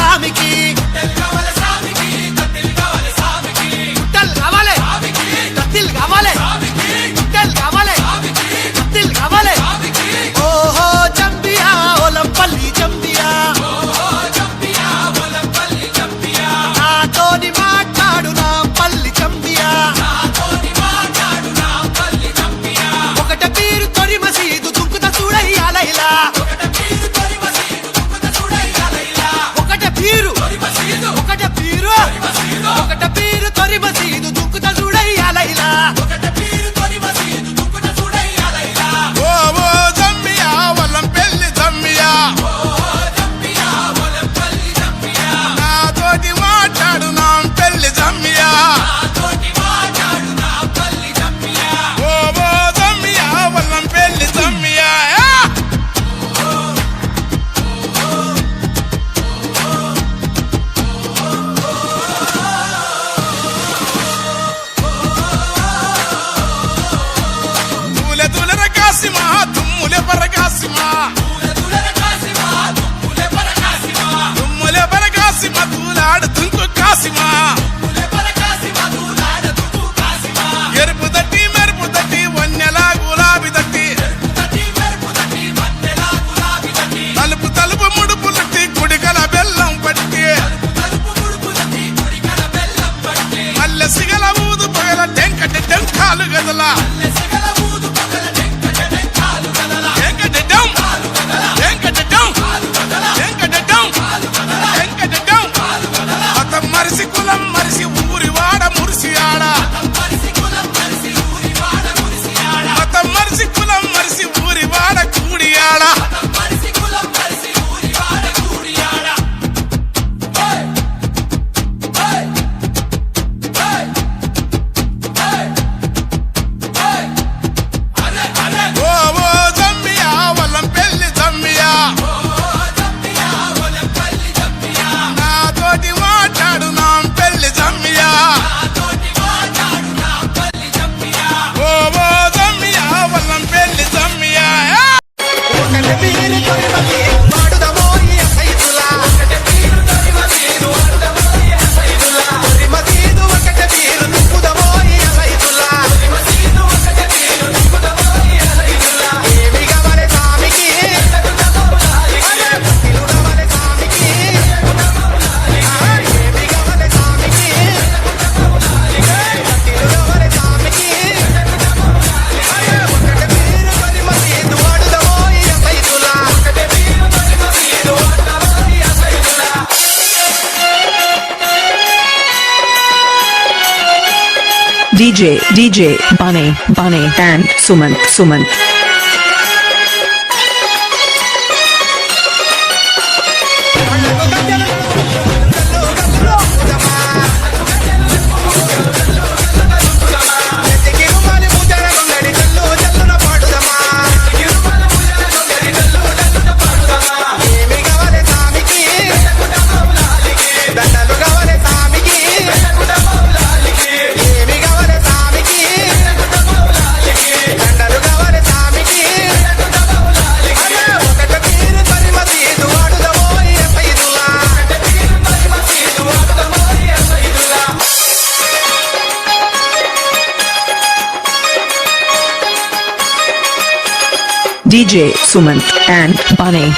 సామికి గుట్టలు కావాలి కత్తిలు కావాలి గుట్టలు కావాలి కత్తిలు కావాలి ఓహో జంబియా ఒలంపల్లి జంబియా నాతోని మాట్లాడు నా పల్లి జంబియా ఒకట పీరు తొరి మసీదు దుంకుత చూడయ్యాల ఇలా ఒకట పీరు తొరి మసీదు దుంకుత చూడయ్యాల ఇలా ఓ జంబియా ఒలంపల్లి జంబియా నాతోటి మాట్లాడు నా పెళ్లి జంబియా ఓ జంబియా ఒలంపల్లి జంబియా తుమ్ములే పరకాసిమా తూలాడు తుంకు కాసిమా ఎరుపు దట్టి మెరుపు దట్టి వన్నెలా గులాబీ దట్టి తలుపు తలుపు ముడుపు లట్టి కుడికల బెల్లం పట్టి మల్లె సిగల ఊదు పొగల టెంకటి టెంకాలు గదలా మరిసి కులం మరిసి ఊరి వాడ మురిసి ఆడ మతం మరిసి కులం మరిసి ఊరి వాడ కూడి ఆడ ఓ జంబియా ఒలంపల్లి జంబియా నాతోటి మాట్లాడు నా పెళ్లి జంబియా ఓ జంబియా ఒలంపల్లి జంబియా ఒకట పీరు తొరి మసీదు వాడుదమోయి సైదులా తొరి మసీదు ఒకట పీరు దుంకుదమోయి సైదులా ఏమి కావాలి సామికి కత్తిలు కావాలి సామికి ఏమి కావాలి సామికి కత్తిలు కావాలి సామికి ఒకట పీరు తొరి మసీదు వాడుదమోయి సైదులా DJ Bunny and Sumant. DJ Sumant and Bunny.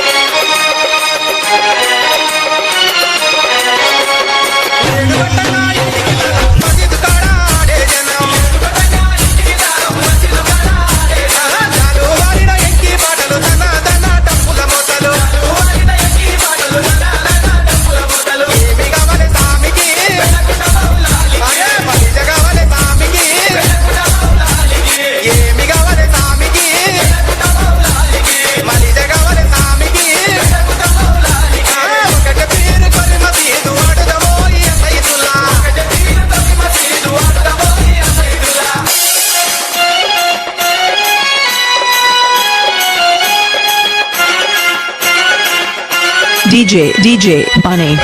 DJ Bunny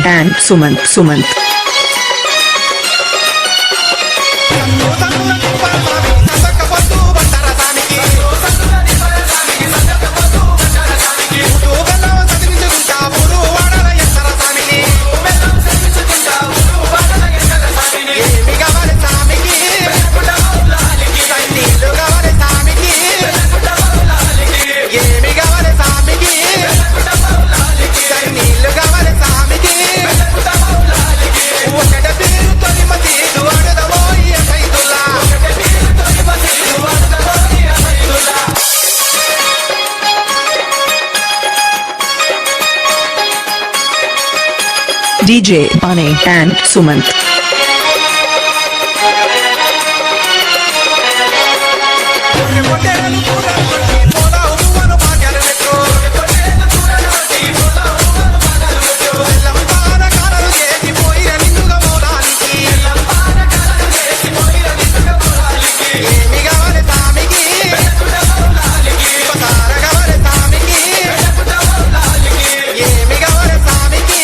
and Sumant. DJ Bunny and Sumant. పొట్టేలు పూల కొట్టి పోలా ఉవ్వను భాగ్యాలు పెట్టు ఎల్లంపార కాలలు చేసి పోయిన నిన్నుగా మూలానికి ఏమి కావాలి సామికి పసార కావాలి సామికి ఏమి కావాలి సామికి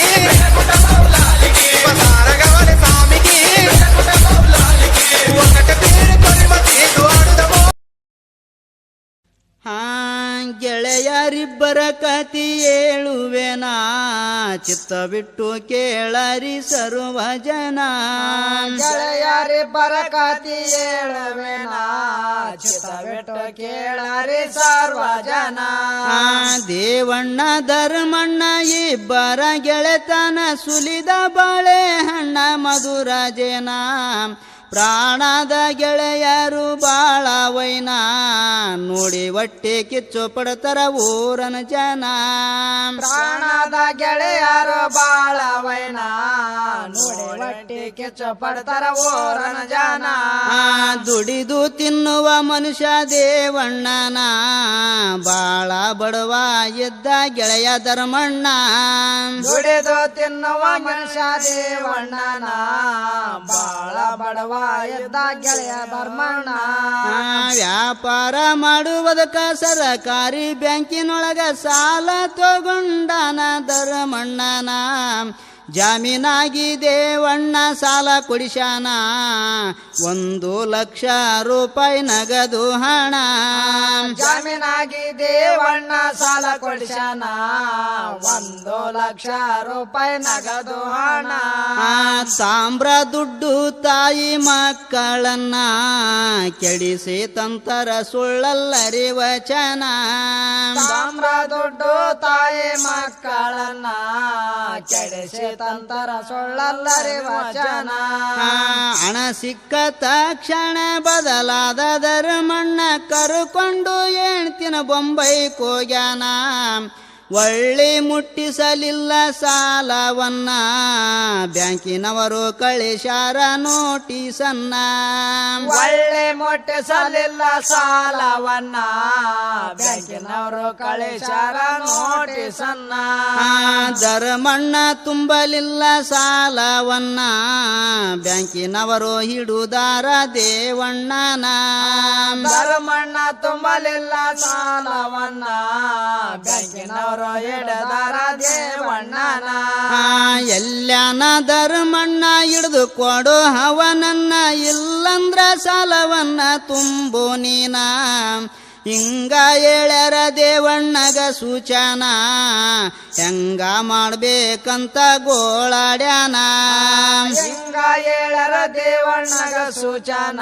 పసార కావాలి సామికి ఒకటి పేరు కొరిమ తీసు ఆడుదమో ಗೆಳೆಯರಿಬ್ಬರ ಕತಿ ಹೇಳುವೆನಾ ಚಿತ್ತ ಬಿಟ್ಟು ಕೇಳರಿ ಸರ್ವ ಜನ ಗೆಳೆಯರಿಬ್ಬರ ಕತಿ ಹೇಳುವೆನಾ ಚಿತ್ತ ಬಿಟ್ಟು ಕೇಳರಿ ಸರ್ವ ಜನ ದೇವಣ್ಣ ಧರ್ಮಣ್ಣ ಇಬ್ಬರ ಗೆಳೆತನ ಸುಲಿದ ಬಾಳೆ ಹಣ್ಣ ಮಧುರ ಜನ ಪ್ರಾಣದ ಗೆಳೆಯರು ಬಾಳ ವೈನ ನೋಡಿ ಹೊಟ್ಟೆ ಕಿಚ್ಚು ಪಡ್ತಾರ ಊರನ ಜನ ಪ್ರಾಣದ ಗೆಳೆಯರು ಬಾಳ ವೈನ ನೋಡಿ ಹೊಟ್ಟಿ ಕಿಚ್ಚು ಪಡ್ತಾರ ಊರನ ಜನ ದುಡಿದು ತಿನ್ನುವ ಮನುಷ್ಯ ದೇವಣ್ಣನ ಬಾಳ ಬಡವ ಇದ್ದ ಗೆಳೆಯ ಧರ್ಮಣ್ಣ ದುಡಿದು ತಿನ್ನುವ ಮನುಷ್ಯ ದೇವಣ್ಣನ ಬಾಳ ಬಡವ ಇದ್ದ ಗೆಳೆಯ ಧರ್ಮಣ್ಣ ವ್ಯಾಪಾರ ಮಾಡುವುದಕ್ಕ ಸರಕಾರಿ ಬ್ಯಾಂಕಿನೊಳಗ ಸಾಲ ತಗೊಂಡನ ಧರ್ಮಣ್ಣನ ಜಾಮೀನಾಗಿ ದೇವಣ್ಣ ಸಾಲ ಕೊಡಿಸ್ಯಾನ 1,00,000 ರೂಪಾಯಿ ನಗದು ಹಣ ಜಾಮೀನಾಗಿ ದೇವಣ್ಣ ಸಾಲ ಕೊಡಿಸ್ಯಾನ 1,00,000 ರೂಪಾಯಿ ನಗದು ಹಣ ತಾಮ್ರ ದುಡ್ಡು ತಾಯಿ ಮಕ್ಕಳನ್ನ ಕೆಡಿಸಿ ತಂತರ ಸುಳ್ಳಲ್ಲರಿ ವಚನ ತಾಮ್ರ ದುಡ್ಡು ತಾಯಿ ಮಕ್ಕಳನ್ನ ಕೆಡಿಸಿ ತಂತರ ಸುಳ್ಳಲ್ಲರಿ ವಚನ ಹಣ ಸಿಕ್ಕ ತಕ್ಷಣ ಬದಲಾದ ಧರ್ಮಣ್ಣ ಕರ್ಕೊಂಡು ಹೆಣ್ತಿನ ಬೊಂಬೈಕ್ ಹೋಗ್ಯಾನ ಒಳ್ಳೆ ಮುಟ್ಟಿಸಲಿಲ್ಲ ಸಾಲವನ್ನ ಬ್ಯಾಂಕಿನವರು ಕಳಿಸ್ಯಾರ ನೋಟಿಸನ್ನ ಒಳ್ಳೆ ಮುಟ್ಟಿಸಲಿಲ್ಲ ಸಾಲವನ್ನ ಬ್ಯಾಂಕಿನವರು ಕಳಿಸ್ಯಾರ ನೋಟಿಸನ್ನ ಧರ್ಮಣ್ಣ ತುಂಬಲಿಲ್ಲ ಸಾಲವನ್ನ ಬ್ಯಾಂಕಿನವರು ಹಿಡುದಾರ ದೇವಣ್ಣನ ಧರ್ಮಣ್ಣ ತುಂಬಲಿಲ್ಲ ಸಾಲವನ್ನ ಬ್ಯಾಂಕಿನವರು ಎಡದಾರ ದೇವಣ್ಣನ ಎಲ್ಲನ ಧರ್ಮಣ್ಣ ಹಿಡಿದು ಕೊಡು ಅವನನ್ನ ಇಲ್ಲಂದ್ರ ಸಾಲವನ್ನ ತುಂಬು ನೀನ ಹಿಂಗ ಹೇಳ್ಯಾರ ದೇವಣ್ಣಗ ಸೂಚನ ಹೆಂಗ ಮಾಡ್ಬೇಕಂತ ಗೋಳಾಡ್ಯಾನ ಹಿಂಗ ಹೇಳರ ದೇವಣ್ಣಗ ಸೂಚನ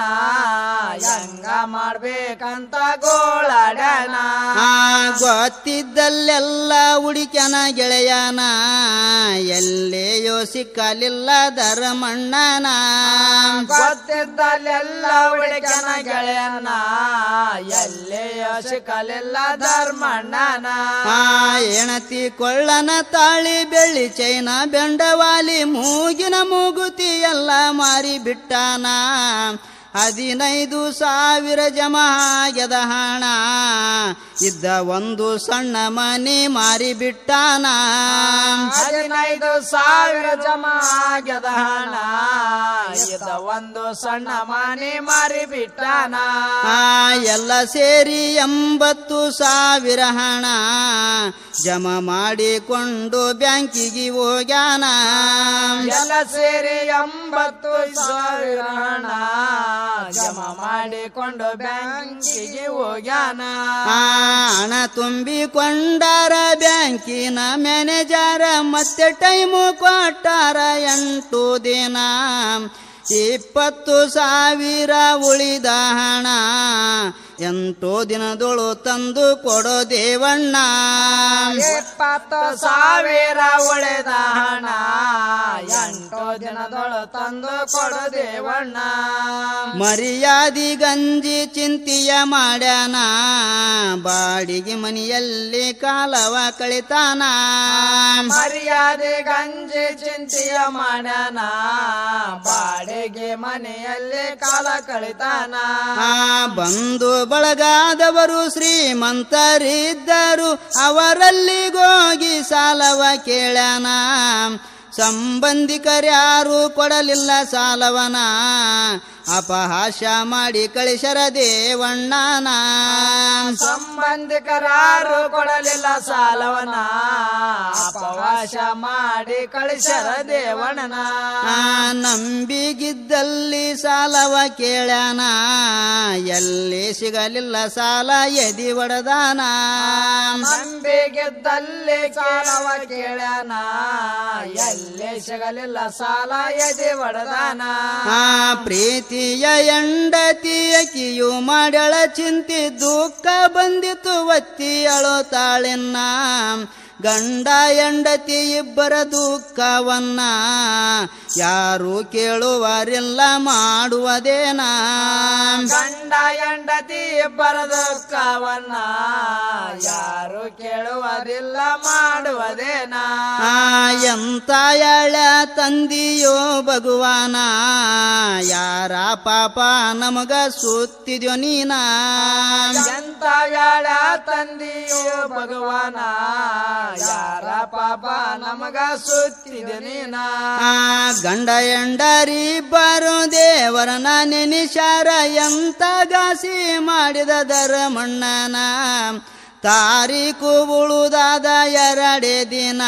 ಹೆಂಗ ಮಾಡ್ಬೇಕಂತ ಗೋಳಾಡ್ಯಾನ ಗೊತ್ತಿದ್ದಲ್ಲೆಲ್ಲ ಹುಡುಕ್ಯಾನ ಗೆಳೆಯನ ಎಲ್ಲೆಯೋ ಸಿಕ್ಕಲಿಲ್ಲ ಧರ್ಮಣ್ಣನ ಗೊತ್ತಿದ್ದಲ್ಲೆಲ್ಲ ಹುಡುಕನ ಗೆಳೆಯನ ಎಲ್ಲೇ ಸಿಕ್ಕಲಿಲ್ಲ ಧರ್ಮಣ್ಣನ ಹೆಣತಿ ಕೊಳ್ಳನ ತಾಳಿ ಬೆಳ್ಳಿ ಚೈನ ಬೆಂಡವಾಲಿ ಮೂಗಿನ ಮೂಗುತಿ ಎಲ್ಲ ಮಾರಿ ಬಿಟ್ಟಾನ 15,000 ಜಮಾ ಆಗ್ಯದ ಹಣ ಇದ್ದ ಒಂದು ಸಣ್ಣ ಮನೆ ಮಾರಿ ಬಿಟ್ಟಾನ 15,000 ಜಮಾ ಆಗ್ಯದ ಹಣ ಇದ್ದ ಒಂದು ಸಣ್ಣ ಮನೆ ಮಾರಿ ಬಿಟ್ಟಾನ ಎಲ್ಲ ಸೇರಿ 80,000 ಹಣ ಜಮಾ ಮಾಡಿಕೊಂಡು ಬ್ಯಾಂಕಿಗೆ ಹೋಗ್ಯಾನ ಎಲ್ಲ ಸೇರಿ 80,000 ಹಣ ಜಮಾ ಮಾಡಿಕೊಂಡು ಬ್ಯಾಂಕಿಗೆ ಹೋಗ್ಯಾನ ಹಣ ತುಂಬಿಕೊಂಡಾರ ಬ್ಯಾಂಕಿನ ಮ್ಯಾನೇಜರ ಮತ್ತೆ ಟೈಮು ಕೊಟ್ಟಾರ 8 ದಿನ 20,000 ಉಳಿದ ಹಣ 8 ದಿನದೊಳು ತಂದು ಕೊಡೋ ದೇವಣ್ಣ 20,000 ಉಳಿದ ಹಣ 8 ದಿನದೊಳು ತಂದು ಕೊಡು ದೇವಣ್ಣ ಮರ್ಯಾದಿ ಗಂಜಿ ಚಿಂತೆಯ ಮಾಡ್ಯಾನ ಬಾಡಿಗೆ ಮನೆಯಲ್ಲಿ ಕಾಲವ ಕಳಿತಾನ ಮರ್ಯಾದೆ ಗಂಜಿ ಚಿಂತೆಯ ಮಾಡ್ಯಾನ ಬಾಡಿಗೆ ಮನೆಯಲ್ಲಿ ಕಾಲ ಕಳಿತಾನ ಬಂಧು ಬಳಗಾದವರು ಶ್ರೀಮಂತರಿದ್ದರು ಅವರಲ್ಲಿಗೋಗಿ ಸಾಲವ ಕೇಳ್ಯಾನ ಸಂಬಂಧಿಕರ್ಯಾರು ಕೊಡಲಿಲ್ಲ ಸಾಲವನ ಅಪಹಾಸ್ಯ ಮಾಡಿ ಕಳಿಸರ ದೇವಣ್ಣನ ಸಂಬಂಧಿಕರಾರು ಕೊಡಲಿಲ್ಲ ಸಾಲವನ ಅಪವಾಸ ಮಾಡಿ ಕಳಿಸರ ದೇವಣ್ಣನ ನಂಬಿಗಿದ್ದಲ್ಲಿ ಸಾಲವ ಕೇಳ್ಯಾನ ಎಲ್ಲಿ ಸಿಗಲಿಲ್ಲ ಸಾಲ ಎದಿ ಒಡದಾನ ನಂಬಿಗಿದ್ದಲ್ಲಿ ಸಾಲವ ಕೇಳ್ಯಾನ ಎಲ್ಲಿ ಸಿಗಲಿಲ್ಲ ಸಾಲ ಎದಿ ಒಡದಾನ ಪ್ರೀತಿಯ ಎಂಡತಿಯಕಿಯು ಮಾಡ್ಯಾಳ ಚಿಂತಿ ದುಃಖ ಬಂದಿತು ಒತ್ತಿ ಅಳುತ್ತಾಳೆನ್ನ ಗಂಡ ಹೆಂಡತಿ ಇಬ್ಬರ ದುಃಖವನ್ನ ಯಾರು ಕೇಳುವರಿಲ್ಲ ಮಾಡುವುದೇನ ಗಂಡ ಹೆಂಡತಿ ಇಬ್ಬರ ದುಃಖವನ್ನ ಯಾರು ಕೇಳುವುದಿಲ್ಲ ಮಾಡುವುದೇನ ಎಂತ ಎಳ ತಂದಿಯೋ ಭಗವಾನ ಯಾರ ಪಾಪ ನಮಗ ಸುತ್ತಿದ್ಯೋ ನೀನ ಎಂತ ಎಳ ತಂದಿಯೋ ಭಗವಾನ ಯಾರ ಪಾಪ ನಮಗ ಸುತ್ತಿದೆ ನೀನ ಗಂಡ ಎಂಡರಿ ಬರು ದೇವರನ ನೆನಿಶಾರ ಎಂತ ಗಾಸಿ ಮಾಡಿದ ಧರ್ಮಣ್ಣನ ತಾರೀಕು ಉಳುದಾದ 2 ದಿನ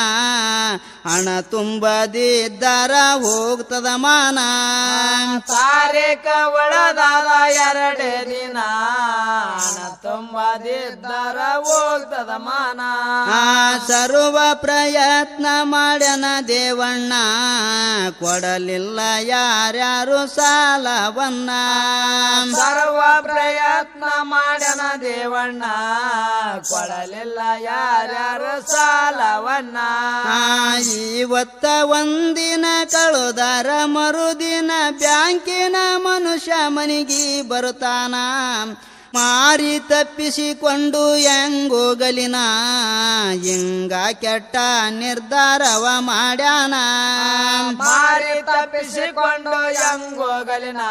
ಹಣ ತುಂಬದಿದ್ದಾರ ಹೋಗ್ತದ ಮಾನ ತಾರೀಕ ಒಳದಾದ 2 ದಿನ ಹಣ ತುಂಬದಿದ್ದಾರ ಹೋಗ್ತದ ಮಾನ ಸರ್ವ ಪ್ರಯತ್ನ ಮಾಡ್ಯನ ದೇವಣ್ಣ ಕೊಡಲಿಲ್ಲ ಯಾರ್ಯಾರು ಸಾಲವನ್ನ ಸರ್ವ ಪ್ರಯತ್ನ ಮಾಡ್ಯನ ದೇವಣ್ಣ ಕೊಡಲಿಲ್ಲ ಯಾರ್ಯಾರು ಸಾಲವನ್ನ ಇವತ್ತ ಒಂದಿನ ಕಳುದಾರ ಮರುದಿನ ಬ್ಯಾಂಕಿನ ಮನುಷ್ಯ ಮನಿಗೆ ಬರುತ್ತಾನ ಮಾರಿ ತಪ್ಪಿಸಿಕೊಂಡು ಹೆಂಗೋಗಲಿನ ಹಿಂಗ ಕೆಟ್ಟ ನಿರ್ಧಾರವ ಮಾಡ್ಯಾನ ಮಾರಿ ತಪ್ಪಿಸಿಕೊಂಡು ಹೆಂಗೋಗಲಿನ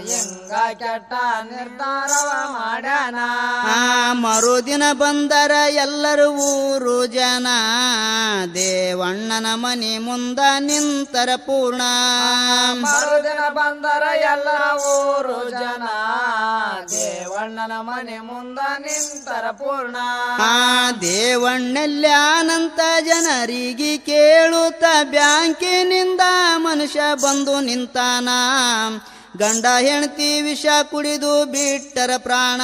ಹಿಂಗ ಕೆಟ್ಟ ನಿರ್ಧಾರವ ಮಾಡ್ಯಾನ ಮರುದಿನ ಬಂದರ ಎಲ್ಲರೂ ಊರು ಜನ ದೇವಣ್ಣನ ಮನೆ ಮುಂದ ನಿಂತರ ಪೂರ್ಣ ಮರುದಿನ ಬಂದರ ಎಲ್ಲ ಊರು ಜನ ದೇವಣ್ಣನ ಮನೆ ಮುಂದ ನಿಂತರ ಪೂರ್ಣ ದೇವಣ್ಣಲ್ಯಾನಂತ ಜನರಿಗೆ ಕೇಳುತ್ತ ಬ್ಯಾಂಕಿನಿಂದ ಮನುಷ್ಯ ಬಂದು ನಿಂತಾನ ಗಂಡ ಹೆಂಡತಿ ವಿಷ ಕುಡಿದು ಬಿಟ್ಟರ ಪ್ರಾಣ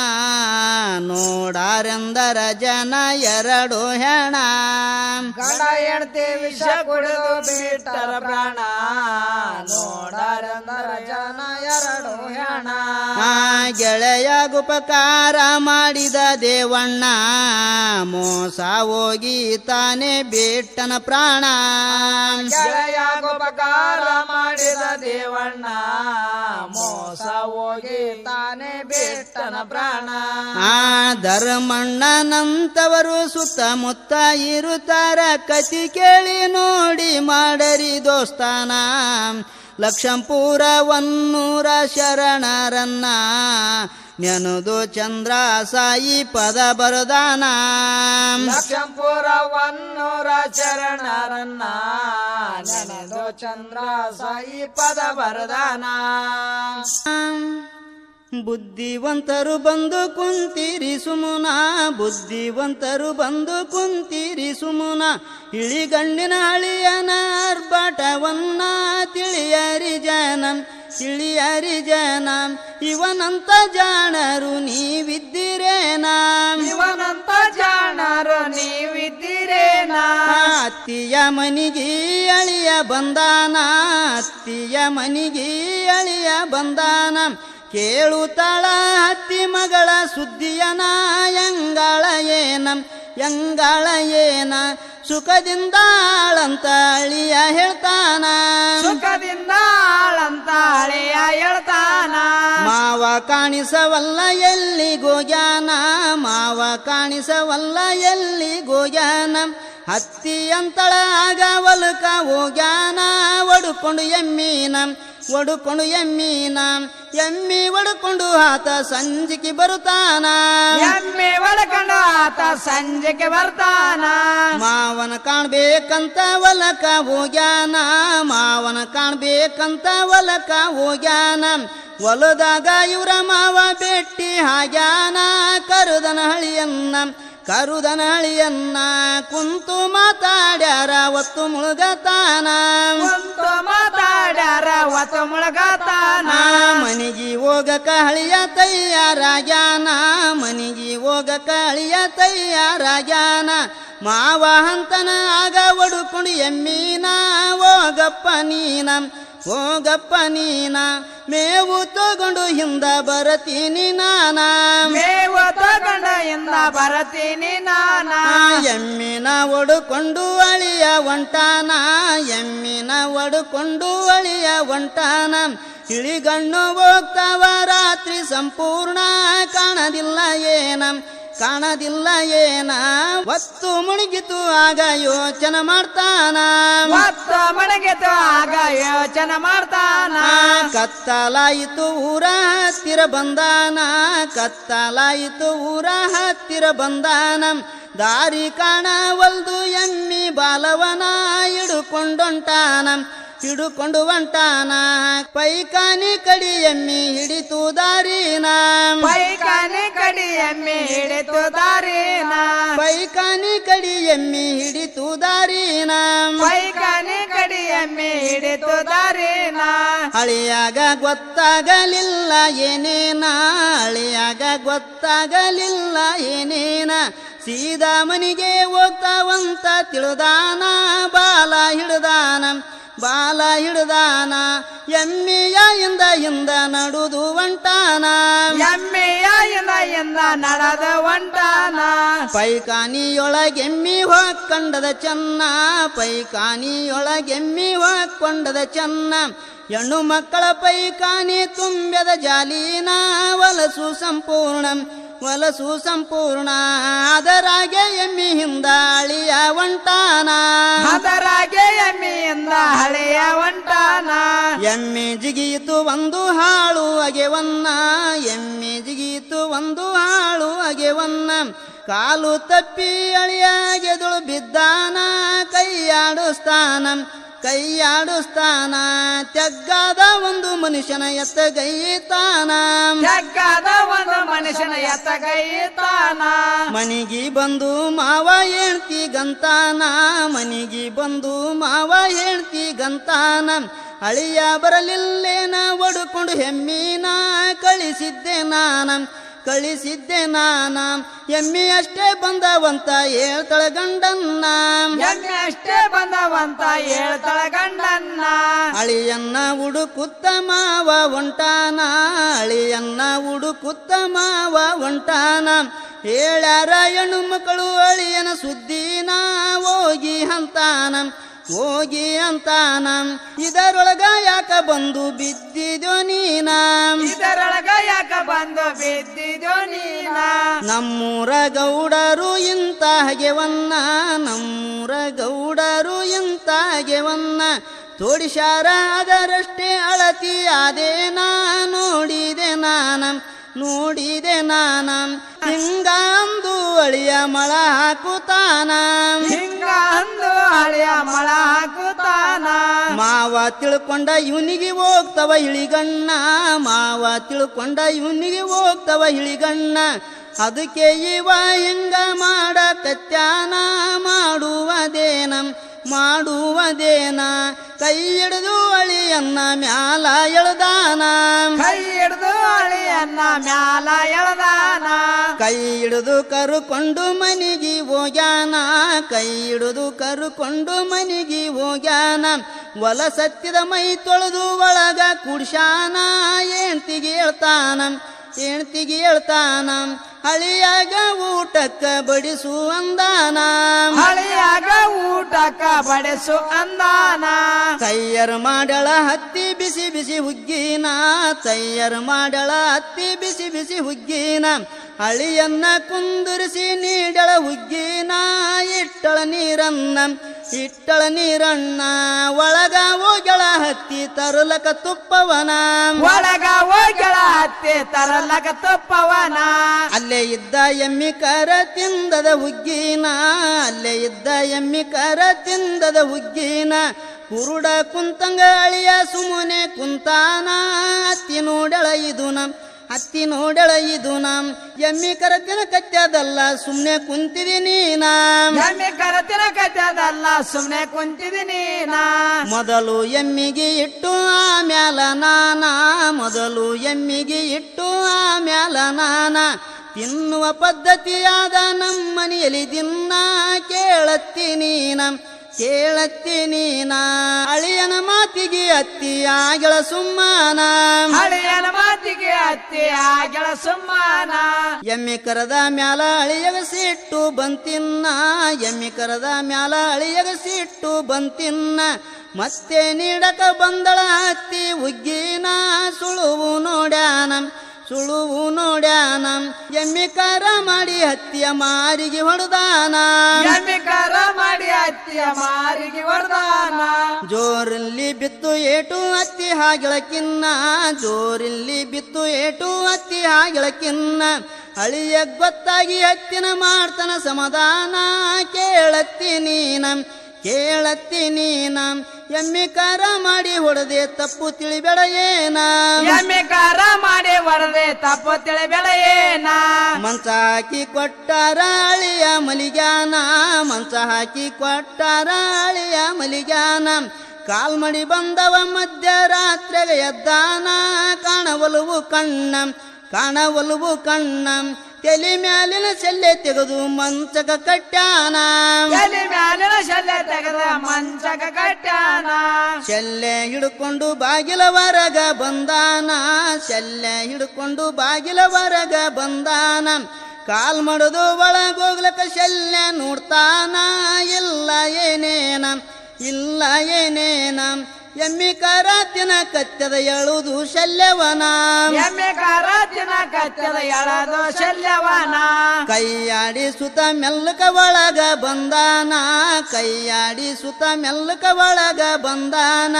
ನೋಡಾರೆಂದರ ಜನ 2 ಹೆಣ ಗಂಡ ಹೆಂಡತಿ ವಿಷ ಕುಡಿದು ಬಿಟ್ಟರ ಪ್ರಾಣ ನೋಡಾರೆಂದರ ಜನ 2 ಹೆಣ ಗೆಳೆಯಗುಪಕಾರ ಮಾಡಿದ ದೇವಣ್ಣ ಮೋಸ ಹೋಗಿ ತಾನೇ ಬಿಟ್ಟನ ಪ್ರಾಣ ಗೆಳೆಯಗುಪಕಾರ ಮಾಡಿದ ದೇವಣ್ಣ ಮೋಸ ಹೋಗಿ ತಾನೇ ಬಿಟ್ಟನ ಪ್ರಾಣ ಧರ್ಮಣ್ಣನಂತವರು ಸುತ್ತಮುತ್ತ ಇರುತ್ತಾರ ಕತಿ ಕೇಳಿ ನೋಡಿ ಮಾಡರಿ ದೋಸ್ತಾನ ಲಕ್ಷಂಪುರ 100 ಶರಣರನ್ನ ನೆನದು ಚಂದ್ರ ಸಾಯಿ ಪದ ಬರದಾನ ಲಕ್ಷಂಪುರ 100 ಶರಣರನ್ನ ನೆನೆದು ಚಂದ್ರ ಸಾಯಿ ಪದ ಬರದಾನ ಬುದ್ಧಿವಂತರು ಬಂದು ಕುಂತೀರಿ ಸುಮುನ ಬುದ್ಧಿವಂತರು ಬಂದು ಕುಂತೀರಿ ಸುಮುನ ಇಳಿಗಣ್ಣಿನ ಅಳಿಯನ ಆರ್ಭಟವನ್ನ ತಿಳಿಯರಿ ಜನ ಇವನಂತ ಜಾಣರು ನೀವಿದ್ದಿರೇನಾ ಇವನಂತ ಜಾಣರು ನೀವಿದ್ದಿರೇನಾ ಅತ್ತಿಯ ಮನಿಗೆ ಅಳಿಯ ಬಂದಾನ ಅತ್ತಿಯ ಮನಿಗೆ ಅಳಿಯ ಬಂದಾನ ಕೇಳುತ್ತಾಳ ಹತ್ತಿ ಮಗಳ ಸುದ್ದಿಯನ ಎಂಗಳ ಏನ ಸುಖದಿಂದಾಳಂತ ಅಳಿಯ ಹೇಳ್ತಾನ ಸುಖದಿಂದ ಆಳಂತ ಹಳೆಯ ಹೇಳ್ತಾನ ಮಾವ ಕಾಣಿಸವಲ್ಲ ಎಲ್ಲಿಗೋಗ್ಯಾನ ಮಾವ ಕಾಣಿಸವಲ್ಲ ಎಲ್ಲಿಗೋಗ್ಯಾನ ಹತ್ತಿ ಅಂತಳ ಆಗ ಹೊಲಕ ಹೋಗ್ಯಾನ ಒಡುಕೊಂಡು ಎಮ್ಮಿನ ಎಮ್ಮಿ ಒಡ್ಕೊಂಡು ಆತ ಸಂಜಿಕೆ ಬರುತ್ತಾನ ಎಮ್ಮೆ ಒಳಕೊಂಡು ಆತ ಸಂಜೆಗೆ ಬರ್ತಾನ ಮಾವನ ಕಾಣ್ಬೇಕಂತ ಹೊಲಕ ಹೋಗ್ಯಾನ ಮಾವನ ಕಾಣ್ಬೇಕಂತ ಹೊಲಕ ಹೋಗ್ಯಾನ ಹೊಲದಾಗ ಇವ್ರ ಮಾವ ಭೇಟಿ ಆಗ್ಯಾನ ಕರುದನ ಹಳಿಯನ್ನ ಕುಂತು ಮಾತಾಡ್ಯಾರ ಒತ್ತು ಮುಳುಗತಾನ ಕುಂತು ಮಾತಾಡ್ಯಾರ ಒತ್ತು ಮುಳುಗತಾನ ಮನಿಗಿ ಹೋಗಕ ಹಳಿಯ ತಯ್ಯಾರಾಗ್ಯಾನ ಮಾವ ಹಂತನ ಆಗ ಒಡುಕೊಂಡು ಎಮ್ಮಿನ ಹೋಗಪ್ಪ ನೀನ ಮೇವು ತಗೊಂಡು ಹಿಂದ ಬರತೀನಿ ನಾನ ಮೇವು ತಗೊಂಡ ಹಿಂದ ಬರತೀನಿ ನಾನ ಎಮ್ಮಿನ ಒಡುಕೊಂಡು ಅಳಿಯ ಒಂಟಾನ ಇಳಿಗಣ್ಣು ಹೋಗ್ತಾವ ರಾತ್ರಿ ಸಂಪೂರ್ಣ ಕಾಣದಿಲ್ಲ ಏನ ಒತ್ತು ಮುಳುಗಿತು ಆಗ ಯೋಚನೆ ಮಾಡ್ತಾನ ಒತ್ತು ಮುಳುಗಿತು ಆಗ ಯೋಚನೆ ಮಾಡ್ತಾನ ಕತ್ತಲಾಯಿತು ಊರ ಹತ್ತಿರ ಬಂದಾನ ದಾರಿ ಕಾಣವಲ್ದು ಎಮ್ಮಿ ಬಾಲವನ ಹಿಡುಕೊಂಡು ಹೊಂಟಾನ ಪೈಕಾನಿ ಕಡಿ ಎಮ್ಮಿ ಹಿಡಿತು ದಾರಿನ ಪೈಕಾನಿ ಕಡಿ ಎಮ್ಮೆ ಹಿಡಿತು ದಾರಿನ ಪೈಕಾನಿ ಕಡಿ ಎಮ್ಮಿ ಹಿಡಿತು ದಾರಿನ ಪೈಕಾನಿ ಕಡಿ ಎಮ್ಮೆ ಹಿಡಿತು ದಾರಿನ ಅಳಿಯಾಗ ಗೊತ್ತಾಗಲಿಲ್ಲ ಏನೇನ ಸೀದಾ ಮನಿಗೆ ಹೋಗ್ತಾವಂತ ತಿಳಿದಾನ ಬಾಲ ಹಿಡ್ದಾನ ಎಮ್ಮಿಯ ಹಿಂದ ನಡುದು ಹೊಂಟಾನ ಎಮ್ಮೆಯಿಂದ ನಡೆದ ಹೊಂಟಾನ ಪೈಕಾನಿಯೊಳಗೆಮ್ಮಿ ಹೊಕ್ಕೊಂಡದ ಚೆನ್ನ ಹೆಣ್ಣು ಮಕ್ಕಳ ಪೈಕಾನಿ ತುಂಬ್ಯದ ಜಾಲಿನ ಹೊಲಸು ಸಂಪೂರ್ಣ ಅದರಾಗೆ ಎಮ್ಮಿ ಹಿಂದ ಅಳಿಯ ಹೊಂಟಾನ ಅದರಾಗೆ ಎಮ್ಮೆಯಿಂದ ಹಳೆಯ ಹೊಂಟಾನ ಎಮ್ಮಿ ಜಿಗಿಯಿತು ಒಂದು ಹಾಳು ಅಗೆವನ್ನ ಕಾಲು ತಪ್ಪಿ ಅಳಿಯಾಗೆದುಳು ಬಿದ್ದಾನ ಕೈಯಾಡುಸ್ತಾನ ತೆಗ್ಗಾದ ಒಂದು ಮನುಷ್ಯನ ಎತ್ತಗೈತಾನ ಮನಿಗಿ ಬಂದು ಮಾವ ಹೇಳ್ತಿ ಗಂತಾನ ಅಳಿಯ ಬರಲಿಲ್ಲೇನ ಒಡುಕೊಂಡು ಹೆಮ್ಮಿನ ಕಳಿಸಿದ್ದೆ ನಾನ ಎಮ್ಮಿ ಅಷ್ಟೇ ಬಂದವಂತ ಹೇಳ್ತಳ ಗಂಡನ್ನ ಅಳಿಯನ್ನ ಹುಡುಕುತ್ತ ಮಾವ ಹೊಂಟಾನ ಹೇಳ್ಯಾರ ಹೆಣ್ಣು ಮಕ್ಕಳು ಅಳಿಯನ ಸುದ್ದಿನ ಹೋಗಿ ಅಂತಾನ ಇದರೊಳಗ ಯಾಕ ಬಂದು ಬಿದ್ದಿದ್ಯೋ ನೀನ ನಮ್ಮೂರ ಗೌಡರು ಇಂತ ಹಾಗೆವನ್ನ ತೋಡಿಸಾರ ಅದರಷ್ಟೇ ಅಳತಿ ಆದೇನ ನೋಡಿದೆ ನಾನ ಹಿಂಗ ಅಂದು ಅಳಿಯ ಮಳ ಹಾಕುತ್ತಾನ ಮಾವ ತಿಳ್ಕೊಂಡ ಇವನಿಗೆ ಹೋಗ್ತವ ಇಳಿಗಣ್ಣ ಅದಕ್ಕೆ ಇವ ಹಿಂಗ ಮಾಡಕತ್ಯಾನ ಮಾಡುವದೇನ ಕೈ ಹಿಡಿದು ಅಳಿಯನ್ನ ಮ್ಯಾಲ ಎಳ್ದಾನ ಕೈ ಹಿಡಿದು ಕರುಕೊಂಡು ಮನಿಗೆ ಹೋಗ್ಯಾನ ಹೊಲ ಸತ್ತಿದ ಮೈ ತೊಳೆದು ಒಳಗ ಕುಡ್ಸಾನ ಹೆಣ್ತಿಗೆ ಹೇಳ್ತಾನ ಹಳಿಯಾಗ ಊಟಕ್ಕ ಬಡಿಸು ಅಂದಾನ ಹಳಿಯಾಗ ಊಟಕ್ಕ ಬಡಿಸು ಅಂದಾನ ತಯ್ಯರ್ ಮಾಡಳ ಹತ್ತಿ ಬಿಸಿ ಬಿಸಿ ಹುಗ್ಗಿನ ತಯ್ಯರ್ ಮಾಡಳ ಹತ್ತಿ ಬಿಸಿ ಬಿಸಿ ಹುಗ್ಗಿನ ಹಳಿಯನ್ನ ಕುಂದುರಿಸಿ ನೀಡಳ ಹುಗ್ಗಿನ ಇಟ್ಟಳ ನೀರನ್ನ ಒಳಗ ಹೋಗಳ ಹತ್ತಿ ತರುಲಕ ತುಪ್ಪವನ ಒಳಗ ಹೋಗಳ ಹತ್ತಿ ತರಲಕ ತುಪ್ಪವನ ಅಲ್ಲೇ ಇದ್ದ ಎಮ್ಮಿ ಕರ ತಿಂದದ ಹುಗ್ಗಿನ ಅಲ್ಲೇ ಇದ್ದ ಎಮ್ಮಿ ಕರ ತಿಂದದ ಹುಗ್ಗಿನ ಕುರುಡ ಕುಂತಂಗ ಅಳಿಯ ಸುಮ್ಮನೆ ಕುಂತಾನ ಅತ್ತಿ ನೋಡಳ ಇದು ನಮ್ ಎಮ್ಮಿ ಕರತಿನ ಕತ್ಯದಲ್ಲ ಸುಮ್ನೆ ಕುಂತಿದೀನಿ ಎಮ್ಮಿ ಕರತಿನ ಕತ್ಯದಲ್ಲ ಸುಮ್ನೆ ಕುಂತಿದೀನಿ ಮೊದಲು ಎಮ್ಮಿಗೆ ಇಟ್ಟು ಆಮ್ಯಾಲ ಮೊದಲು ಎಮ್ಮಿಗೆ ಇಟ್ಟು ಆಮ್ಯಾಲ ತಿನ್ನುವ ಪದ್ಧತಿಯಾದ ನಮ್ಮನೆಯಲ್ಲಿ ದಿನ ಕೇಳತ್ತೀನಿ ಅಳಿಯನ ಮಾತಿಗೆ ಅತ್ತಿ ಆಗಳ ಸುಮ್ಮನ ಹಳೆಯನ ಮಾತಿಗೆ ಅತ್ತಿ ಆಗಳ ಸುಮ್ಮನ ಎಮ್ಮಿ ಕರದ ಮ್ಯಾಲ ಅಳಿಯಗ ಸಿಟ್ಟು ಬಂತಿನ್ನ ಎಮ್ಮಿ ಕರದ ಮ್ಯಾಲ ಅಳಿಯಗ ಸಿಟ್ಟು ಬಂತಿನ್ನ ಮತ್ತೆ ನೀಡಕ ಬಂದಳ ಅತ್ತಿ ಉಗ್ಗಿನ ಸುಳುವು ನೋಡ್ಯಾನ ಎಮ್ಮಿ ಕಾರ ಮಾಡಿ ಹತ್ತಿಯ ಮಾರಿಗೆ ಹೊಡೆದಾನ ಎಮ್ಮಿ ಕಾರ ಮಾಡಿ ಹತ್ತಿಯ ಮಾರಿಗೆ ಹೊಡೆದಾನ ಜೋರಲ್ಲಿ ಬಿತ್ತು ಏಟು ಅತ್ತಿ ಹಾಗೆಳಕಿನ್ನ ಜೋರಲ್ಲಿ ಬಿತ್ತು ಏಟು ಅತ್ತಿ ಹಾಗೆಳಕಿನ್ನ ಅಳಿಯ ಗೊತ್ತಾಗಿ ಹತ್ತಿನ ಮಾಡ್ತಾನ ಸಮಾಧಾನ ಕೇಳತ್ತೀನಿ ಎಮ್ಮಿ ಕಾರ ಮಾಡಿ ಹೊಡೆದೆ ತಪ್ಪು ತಿಳಿಬೇಡ ಎಮ್ಮಿ ಕಾರ ಮಾಡಿ ಹೊಡೆದೆ ತಪ್ಪು ತಿಳಿಬೇಡ ಮಂಚ ಹಾಕಿ ಕೊಟ್ಟಾರ ಅಳಿಯ ಮಲಿಗ್ಯಾನ ಮಂಚ ಹಾಕಿ ಕೊಟ್ಟಾರ ಅಳಿಯ ಮಲಿಗ್ಯಾನ ಕಾಲ್ಮಡಿ ಬಂದವ ಮಧ್ಯರಾತ್ರಿಗೆ ಎದ್ದಾನ ಕಾಣವಲುವು ಕಣ್ಣ ತಲೆ ಮ್ಯಾಲಿನ ಶಲ್ಯ ತೆಗೆದು ಮಂಚಕ ಕಟ್ಟ್ಯಾನ ತಲೆ ಮ್ಯಾಲಿನ ಶಲ್ಯ ತೆಗೆದ ಮಂಚಕ ಕಟ್ಟ್ಯಾನ ಶಲ್ಯ ಹಿಡ್ಕೊಂಡು ಬಾಗಿಲ ಹೊರಗ ಬಂದಾನ ಕಾಲ್ ಮಡದು ಒಳಗೋಗ್ಲಕ ಶಲ್ಯ ನೋಡ್ತಾನ ಇಲ್ಲ ಏನೇನ ಎಮ್ಮಿ ಕಾರ ತಿನ ಕತ್ತದ ಎಳುದು ಶಲ್ಯವನ ಎಮ್ಮಿ ಕಾರ ತಿನ ಕತ್ತದ ಎಳದು ಶಲ್ಯವನ ಕೈಯಾಡಿ ಸುತ ಮೆಲ್ಲಕ ಒಳಗ ಬಂದಾನ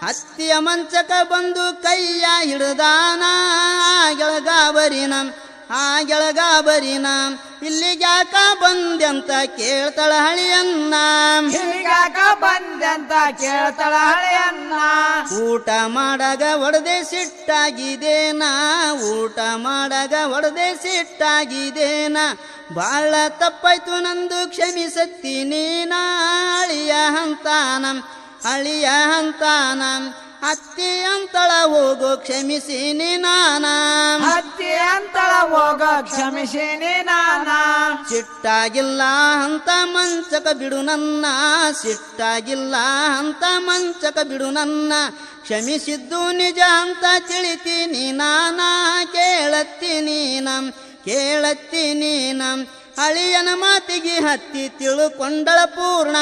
ಹತ್ತಿಯ ಮಂಚಕ ಬಂದು ಕೈಯ ಹಿಡ್ದಾನ ಗೆಳಗಾಬರಿನ ಇಲ್ಲಿಗ್ಯಾಕ ಬಂದ್ಯಂತ ಕೇಳ್ತಳ ಹಳಿಯನ್ನ ಇಲ್ಲಿಗ್ಯಾಕ ಬಂದ್ಯಂತ ಕೇಳ್ತಳ ಹಳಿಯನ್ನ ಊಟ ಮಾಡಾಗ ಒಡದೆ ಸಿಟ್ಟಾಗಿದೇನ ಬಾಳ ತಪ್ಪಾಯ್ತು ನಂದು ಕ್ಷಮಿಸತ್ತೀನಿ ಅಳಿಯ ಹಂತಾನ ಅತ್ತಿ ಅಂತಳ ಹೋಗೋ ಕ್ಷಮಿಸೀನಿ ಹತ್ತಿ ಅಂತಳ ಹೋಗೋ ಕ್ಷಮಿಸೀನಿ ಸಿಟ್ಟಾಗಿಲ್ಲ ಅಂತ ಮಂಚಕ ಬಿಡು ನನ್ನ ಕ್ಷಮಿಸಿದ್ದು ನಿಜ ಅಂತ ತಿಳಿತೀನಿ ಕೇಳತ್ತೀನಿ ಅಳಿಯನ ಮಾತಿಗೆ ಹತ್ತಿ ತಿಳುಕೊಂಡಳ ಪೂರ್ಣ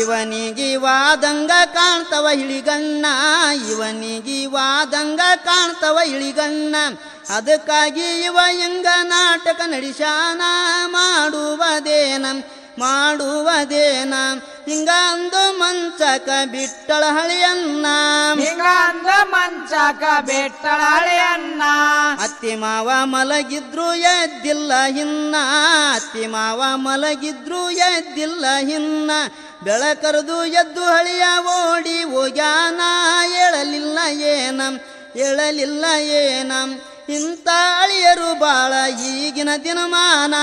ಇವನಿಗೆ ವಾದಂಗ ಕಾಣ್ತವ ಇಳಿಗಣ್ಣ ಅದಕ್ಕಾಗಿ ಇವ ಹೆಂಗ ನಾಟಕ ನಡೆಸಾನ ಮಾಡುವದೇನ ಹಿಂಗ ಅಂದು ಮಂಚಕ ಬಿಟ್ಟಳ ಹಳಿಯನ್ನ ಅತ್ತಿ ಮಾವ ಮಲಗಿದ್ರು ಎದ್ದಿಲ್ಲ ಹಿನ್ನ ಬೆಳಕರದು ಎದ್ದು ಹಳಿಯ ಓಡಿ ಹೋಗ್ಯಾನ ಹೇಳಲಿಲ್ಲ ಏನ ಇಂಥ ಅಳಿಯರು ಬಾಳ ಈಗಿನ ದಿನಮಾನ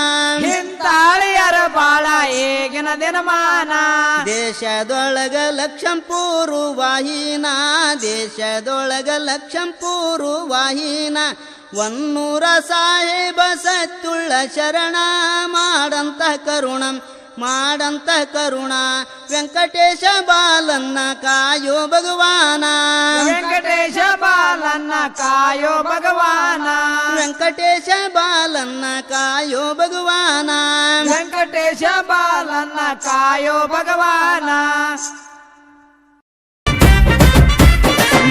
ದೇಶದೊಳಗ ಲಕ್ಷಂಪೂರು ವಾಹಿನ ಒನ್ನೂರ ಸಾಹೇಬ ಸತ್ತುಳ್ಳ ಶರಣ ಮಾಡಂತ ಮಾಡಂತ ಕರುಣ ವೆಂಕಟೇಶ ಬಾಲನ್ನ ಕಾಯೋ ಭಗವಾನ ವೆಂಕಟೇಶ ಬಾಲನ್ನ ಕಾಯೋ ಭಗವಾನ ವೆಂಕಟೇಶ ಬಾಲನ್ನ ಕಾಯೋ ಭಗವಾನ ವೆಂಕಟೇಶ ಬಾಲನ್ನ ಕಾಯೋ భగవాన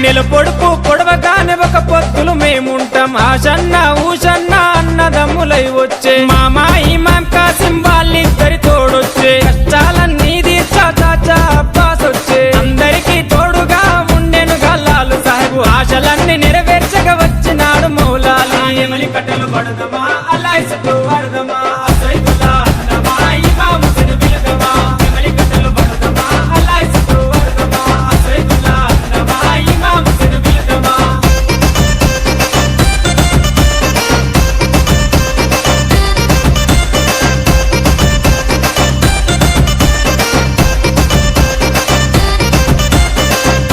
నెల పొడుపు పొడవగానే ఒక పొత్తులు మేముంటాం ఆశన్న ఊషన్న అన్నదమ్ములై వచ్చే మామాయి మాం కాసిం వాళ్ళిద్దరి తోడొచ్చే కష్టాలన్నీ తీర్చా చాచా అబ్బాస్ వచ్చే అందరికీ తోడుగా ఉండెను గల్లాలు సాహెబు ఆశలన్నీ నెరవేర్చగా వచ్చినాడు మౌలాలి ఎమలి కట్టెలు పడదమా అల్లాయిసకు పడదమా అసైదుల్లా అన్నమా ఇమాము సిను బిలదమా ఎమలి కట్టెలు పడదమా అల్లాయిసకు పడదమా అసైదుల్లా అన్నమా ఇమాము సిను బిలదమా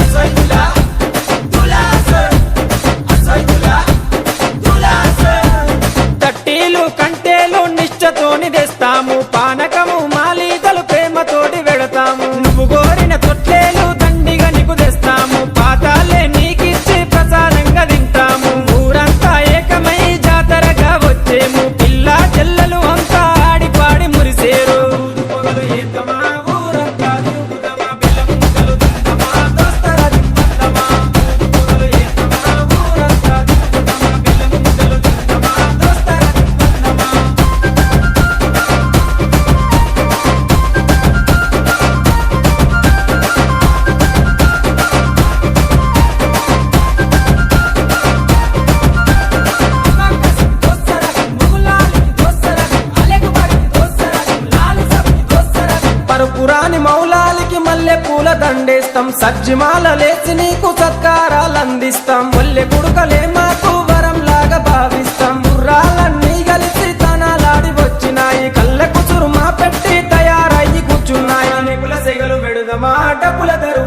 అసైదుల్లా దులాసర్ అసైదుల్లా దులాసర్ తట్టీలు కంటేలు నిష్ఠతోని తెస్తాము పానకము మాలీతలు ప్రేమతోటి వెడతాము నువ్వు కోరిన తొట్లేలు దండిగా నీకు తెస్తాము పాతాలే నీకిచ్చి ప్రసాదంగా తింటాము ఊరంతా ఏకమై జాతరగా వచ్చేము పిల్ల చెల్లెలు అంతా ఆడి పాడి మురిసేరు పొగలు ఏతమా ఊరంతా తిరుగుదమా బెల్లముక్కలు తిందమా దోస్తర దింపందమా పొగలు ఏతమా ఊరంతా తిరుగుదమా బెల్లముక్కలు తిందమా దోస్తర దింపందమా పరుపురాని మౌలాలికి మల్లె పూల దండేస్తాం సజ్జిమాల లేచి నీకు సత్కారాలు అందిస్తాం మల్లె కుడుకలే మాకు వరం లాగా భావిస్తాం గుర్రాలన్నీ కలిసి తనాలాడి వచ్చినాయి కళ్ళ కుసురు మా పెట్టి తయారయ్యి కూర్చున్నాయి నెకుల సెగలు వెడుదమా డబ్బుల దరు